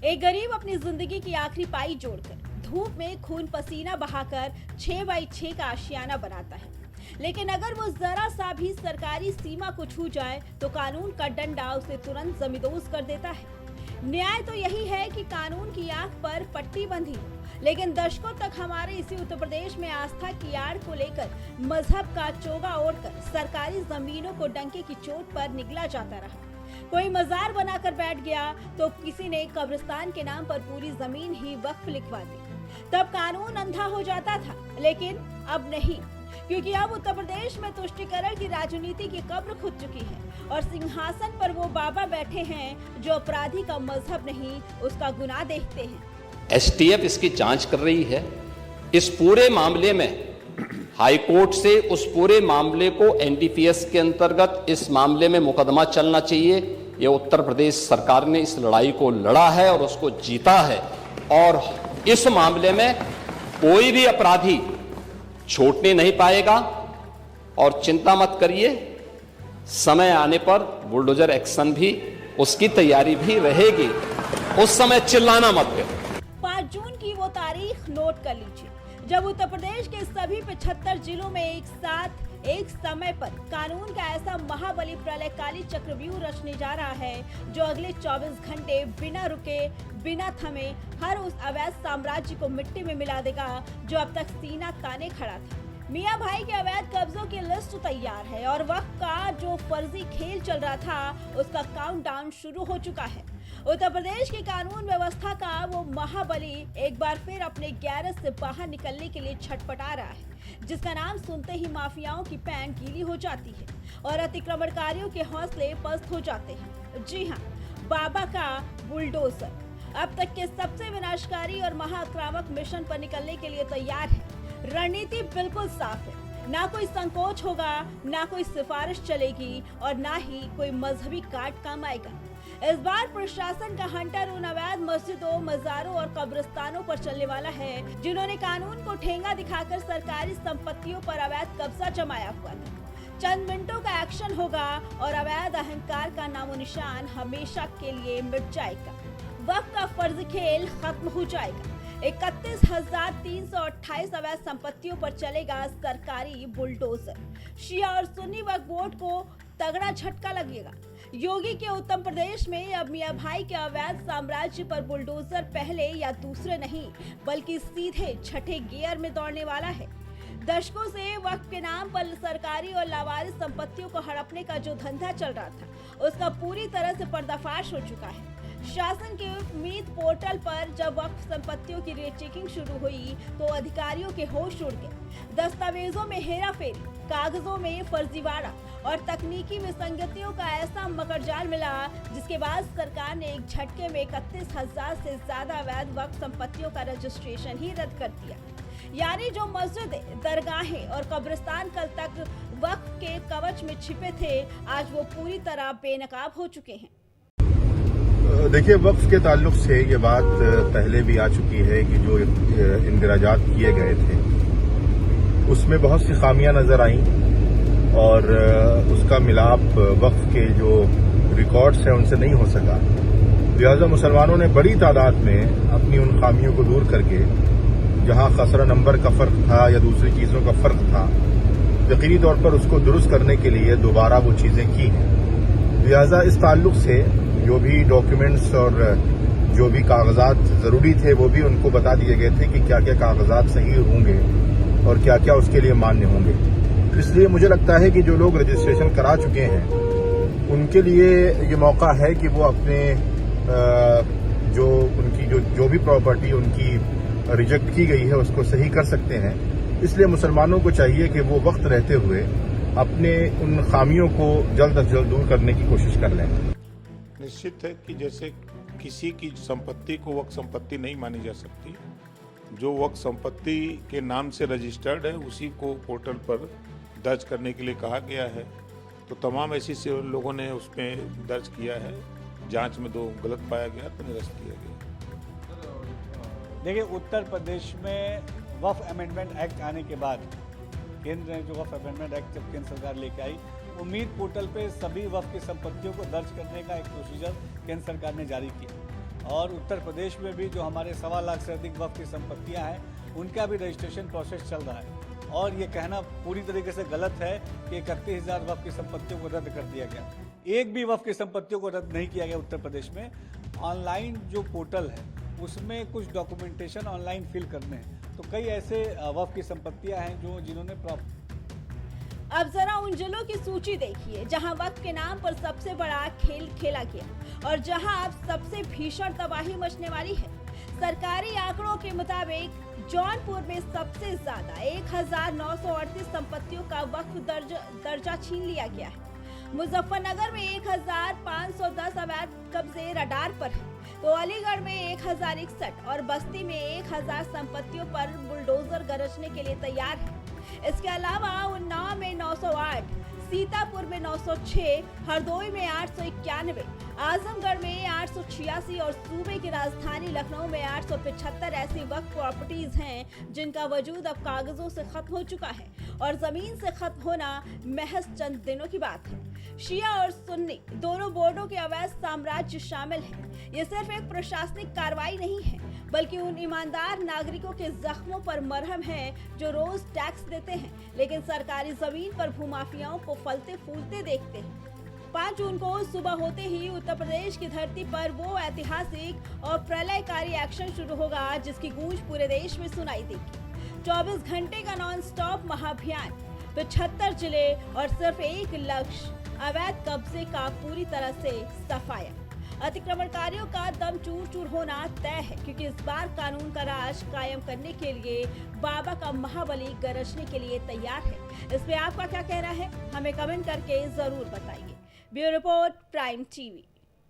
एक गरीब अपनी जिंदगी की आखिरी पाई जोड़कर धूप में खून पसीना बहाकर 6x6 का आशियाना बनाता है। लेकिन अगर वो जरा सा भी सरकारी सीमा को छू जाए तो कानून का डंडा उसे तुरंत जमींदोज कर देता है। न्याय तो यही है कि कानून की आंख पर पट्टी बंधी, लेकिन दशकों तक हमारे इसी उत्तर प्रदेश में आस्था की आड़ को लेकर मजहब का चोगा ओढ़कर सरकारी जमीनों को डंके की चोट पर निगला जाता रहा। कोई मजार बनाकर बैठ गया तो किसी ने कब्रिस्तान के नाम पर पूरी जमीन ही वक्फ लिखवा दी। तब कानून अंधा हो जाता था, लेकिन अब नहीं, क्योंकि अब उत्तर प्रदेश में तुष्टीकरण की राजनीति की कब्र खुद चुकी है और सिंहासन पर वो बाबा बैठे हैं जो अपराधी का मजहब नहीं उसका गुनाह देखते हैं। एसटीएफ इसकी जांच कर रही है। इस पूरे मामले में हाई कोर्ट से उस पूरे मामले को एनडीपीएस के अंतर्गत इस मामले में मुकदमा चलना चाहिए। ये उत्तर प्रदेश सरकार ने इस लड़ाई को लड़ा है और उसको जीता है, और इस मामले में कोई भी अपराधी छूटने नहीं पाएगा। और चिंता मत करिए, समय आने पर बुलडोजर एक्शन भी, उसकी तैयारी भी रहेगी। उस समय चिल्लाना मत करो। 5 जून की वो तारीख नोट कर लीजिए जब उत्तर प्रदेश के सभी 75 जिलों में एक साथ एक समय पर कानून का ऐसा महाबली प्रलयकाली चक्रव्यूह रचने जा रहा है जो अगले 24 घंटे बिना रुके बिना थमे हर उस अवैध साम्राज्य को मिट्टी में मिला देगा जो अब तक सीना ताने खड़ा था। मियां भाई के अवैध कब्जों की लिस्ट तैयार है और वक्त का जो फर्जी खेल चल रहा था उसका काउंटडाउन शुरू हो चुका है। उत्तर प्रदेश की कानून व्यवस्था का वो महाबली एक बार फिर अपने गैरेज से बाहर निकलने के लिए छटपटा रहा है, जिसका नाम सुनते ही माफियाओं की पैंट गीली हो जाती है और अतिक्रमणकारियों के हौसले पस्त हो जाते हैं। जी हाँ, बाबा का बुलडोजर अब तक के सबसे विनाशकारी और महाआक्रामक मिशन पर निकलने के लिए तैयार है। रणनीति बिल्कुल साफ है, ना कोई संकोच होगा, ना कोई सिफारिश चलेगी और ना ही कोई मजहबी काट काम आएगा। इस बार प्रशासन का हंटर उन अवैध मस्जिदों, मजारों और कब्रिस्तानों पर चलने वाला है जिन्होंने कानून को ठेंगा दिखाकर सरकारी संपत्तियों पर अवैध कब्जा जमाया हुआ था। चंद मिनटों का एक्शन होगा और अवैध अहंकार का नामो निशान हमेशा के लिए मिट जाएगा। वक्त का फर्ज खेल खत्म हो जाएगा। 31,328 अवैध संपत्तियों पर चलेगा सरकारी बुलडोजर। शिया और सुन्नी वक्फ बोर्ड को तगड़ा झटका लगेगा। योगी के उत्तर प्रदेश में अब मियां भाई के अवैध साम्राज्य पर बुलडोजर पहले या दूसरे नहीं बल्कि सीधे छठे गियर में दौड़ने वाला है। दशकों से वक्फ के नाम पर सरकारी और लावारिस संपत्तियों को हड़पने का जो धंधा चल रहा था उसका पूरी तरह से पर्दाफाश हो चुका है। शासन के मीत पोर्टल पर जब वक्फ संपत्तियों की रेट चेकिंग शुरू हुई तो अधिकारियों के होश उड़ गए। दस्तावेजों में हेराफेरी, कागजों में फर्जीवाड़ा और तकनीकी विसंगतियों का ऐसा मकड़जाल मिला जिसके बाद सरकार ने एक झटके में 31,000 से ज्यादा अवैध वक्फ संपत्तियों का रजिस्ट्रेशन ही रद्द कर दिया। यानी जो मस्जिदें, दरगाहें और कब्रिस्तान कल तक वक्फ के कवच में छिपे थे, आज वो पूरी तरह बेनकाब हो चुके हैं। देखिए, वक्फ के ताल्लुक से ये बात पहले भी आ चुकी है कि जो इंदराजात किए गए थे उसमें बहुत सी खामियां नजर आईं और उसका मिलाप वक्फ के जो रिकॉर्ड्स हैं उनसे नहीं हो सका। लिहाजा मुसलमानों ने बड़ी तादाद में अपनी उन खामियों को दूर करके, जहां खसरा नंबर का फर्क था या दूसरी चीजों का फर्क था, यकीनी तौर पर उसको दुरुस्त करने के लिए दोबारा वो चीजें की हैं। लिहाजा इस ताल्लुक से जो भी डॉक्यूमेंट्स और जो भी कागजात जरूरी थे वो भी उनको बता दिए गए थे कि क्या क्या कागजात सही होंगे और क्या क्या उसके लिए मान्य होंगे। इसलिए मुझे लगता है कि जो लोग रजिस्ट्रेशन करा चुके हैं उनके लिए ये मौका है कि वो अपने जो उनकी जो भी प्रॉपर्टी उनकी रिजेक्ट की गई है उसको सही कर सकते हैं। इसलिए मुसलमानों को चाहिए कि वो वक्त रहते हुए अपने उन खामियों को जल्द अज जल्द दूर करने की कोशिश कर लें। निश्चित है कि जैसे किसी की संपत्ति को वक्फ संपत्ति नहीं मानी जा सकती, जो वक्फ संपत्ति के नाम से रजिस्टर्ड है उसी को पोर्टल पर दर्ज करने के लिए कहा गया है। तो तमाम ऐसी से लोगों ने उसमें दर्ज किया है। जांच में 2 गलत पाया गया तो निरस्त किया गया। देखिए, उत्तर प्रदेश में वक्फ अमेंडमेंट एक्ट आने के बाद केंद्र ने जो वक्फ अमेंडमेंट एक्ट जब केंद्र सरकार लेके आई, उम्मीद पोर्टल पे सभी वक्फ की संपत्तियों को दर्ज करने का एक प्रोसीजर केंद्र सरकार ने जारी किया। और उत्तर प्रदेश में भी जो हमारे 1.25 लाख से अधिक वक्फ की संपत्तियां हैं उनका भी रजिस्ट्रेशन प्रोसेस चल रहा है। और ये कहना पूरी तरीके से गलत है कि 31,000 वक्फ की संपत्तियों को रद्द कर दिया गया। एक भी वक्फ की संपत्तियों को रद्द नहीं किया गया उत्तर प्रदेश में। ऑनलाइन जो पोर्टल है उसमें कुछ डॉक्यूमेंटेशन ऑनलाइन फिल करने हैं, तो कई ऐसे वक्फ की संपत्तियां हैं जिन्होंने अब जरा उन जिलों की सूची देखिए जहां वक्फ के नाम पर सबसे बड़ा खेल खेला गया और जहां अब सबसे भीषण तबाही मचने वाली है। सरकारी आंकड़ों के मुताबिक जौनपुर में सबसे ज्यादा 1938 संपत्तियों का वक्फ दर्जा छीन लिया गया है। मुजफ्फरनगर में 1510 अवैध कब्जे रडार पर है, तो अलीगढ़ में 1061 और बस्ती में 1000 संपत्तियों पर बुलडोजर गरजने के लिए तैयार है। इसके अलावा उन्नाव में 908, सीतापुर में 906, हरदोई में 891, आजमगढ़ में 886 और सूबे की राजधानी लखनऊ में 875 ऐसी वक्फ प्रॉपर्टीज हैं जिनका वजूद अब कागजों से खत्म हो चुका है और जमीन से खत्म होना महज चंद दिनों की बात है। शिया और सुन्नी दोनों बोर्डों के अवैध साम्राज्य शामिल हैं। ये सिर्फ एक प्रशासनिक कार्रवाई नहीं है बल्कि उन ईमानदार नागरिकों के जख्मों पर मरहम है जो रोज टैक्स देते हैं लेकिन सरकारी जमीन पर भूमाफियाओं को फलते फूलते देखते हैं। 5 जून को सुबह होते ही उत्तर प्रदेश की धरती पर वो ऐतिहासिक और प्रलयकारी एक्शन शुरू होगा जिसकी गूंज पूरे देश में सुनाई देगी। 24 घंटे का नॉन स्टॉप महाअभियान, 75 जिले और सिर्फ एक लक्ष्य, अवैध कब्जे का पूरी तरह से सफाया। अतिक्रमणकारियों का दम चूर चूर होना तय है क्योंकि इस बार कानून का राज कायम करने के लिए बाबा का महाबली गरजने के लिए तैयार है। इस पे आपका क्या कहना है, हमें कमेंट करके जरूर बताइए। Bureau report, prime TV.